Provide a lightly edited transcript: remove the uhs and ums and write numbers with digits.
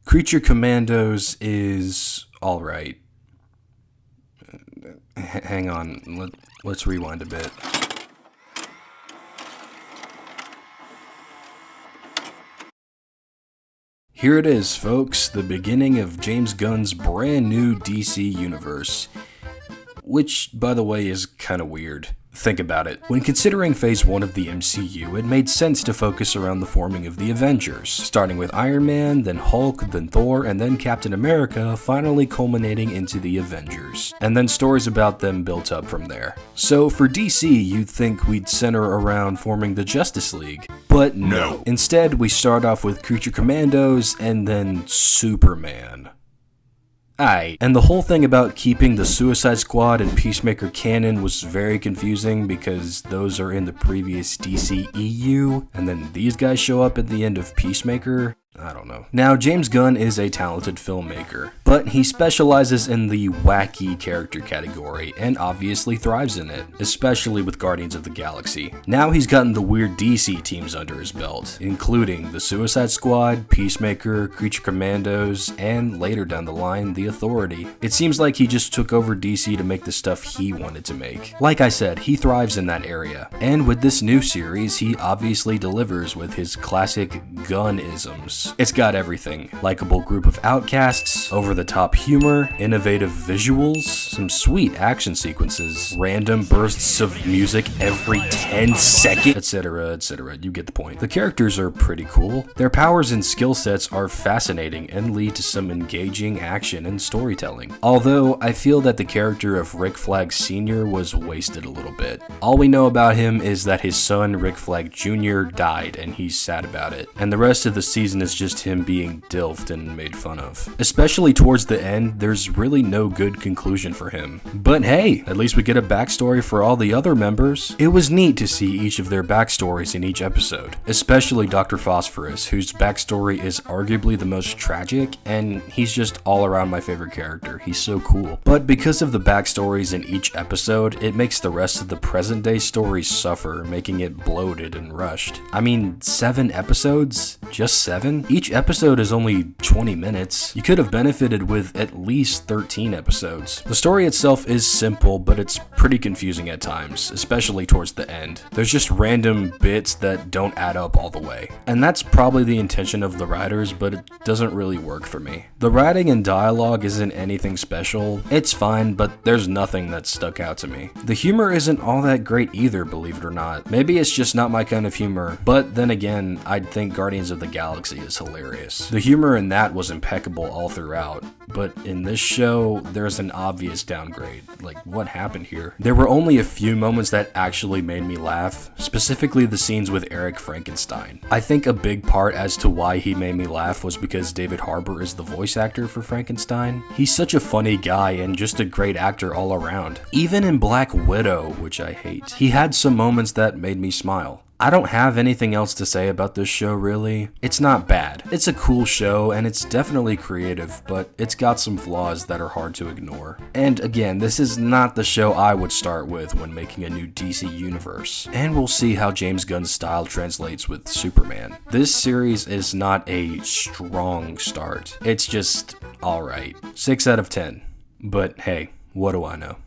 Creature Commandos is alright. Hang on, let's rewind a bit. Here it is, folks, the beginning of James Gunn's brand new DC universe. Which, by the way, is kinda weird. Think about it. When considering Phase 1 of the MCU, it made sense to focus around the forming of the Avengers, starting with Iron Man, then Hulk, then Thor, and then Captain America, finally culminating into the Avengers. And then stories about them built up from there. So for DC, you'd think we'd center around forming the Justice League. But no. Instead, we start off with Creature Commandos, and then Superman. And the whole thing about keeping the Suicide Squad and Peacemaker canon was very confusing because those are in the previous DCEU, and then these guys show up at the end of Peacemaker. I don't know. Now, James Gunn is a talented filmmaker, but he specializes in the wacky character category and obviously thrives in it, especially with Guardians of the Galaxy. Now he's gotten the weird DC teams under his belt, including the Suicide Squad, Peacemaker, Creature Commandos, and later down the line, the Authority. It seems like he just took over DC to make the stuff he wanted to make. Like I said, he thrives in that area, and with this new series, he obviously delivers with his classic Gunn-isms. It's got everything. Likeable group of outcasts, over-the-top humor, innovative visuals, some sweet action sequences, random bursts of music every 10 seconds, etc, etc. You get the point. The characters are pretty cool. Their powers and skill sets are fascinating and lead to some engaging action and storytelling. Although, I feel that the character of Rick Flag Sr. was wasted a little bit. All we know about him is that his son, Rick Flag Jr. died, and he's sad about it. And the rest of the season is just him being dilfed and made fun of. Especially towards the end, there's really no good conclusion for him. But hey, at least we get a backstory for all the other members. It was neat to see each of their backstories in each episode, especially Dr. Phosphorus, whose backstory is arguably the most tragic, and he's just all around my favorite character. He's so cool. But because of the backstories in each episode, it makes the rest of the present day stories suffer, making it bloated and rushed. I mean, 7 episodes? Just 7? Each episode is only 20 minutes. You could have benefited with at least 13 episodes. The story itself is simple, but it's pretty confusing at times, especially towards the end. There's just random bits that don't add up all the way. And that's probably the intention of the writers, but it doesn't really work for me. The writing and dialogue isn't anything special. It's fine, but there's nothing that stuck out to me. The humor isn't all that great either, believe it or not. Maybe it's just not my kind of humor, but then again, I'd think Guardians of the Galaxy is hilarious. The humor in that was impeccable all throughout, but in this show, there's an obvious downgrade. Like, what happened here? There were only a few moments that actually made me laugh, specifically the scenes with Eric Frankenstein. I think a big part as to why he made me laugh was because David Harbour is the voice actor for Frankenstein. He's such a funny guy and just a great actor all around. Even in Black Widow, which I hate, he had some moments that made me smile. I don't have anything else to say about this show, really. It's not bad. It's a cool show, and it's definitely creative, but it's got some flaws that are hard to ignore. And again, this is not the show I would start with when making a new DC universe. And we'll see how James Gunn's style translates with Superman. This series is not a strong start. It's just alright. 6 out of 10. But hey, what do I know?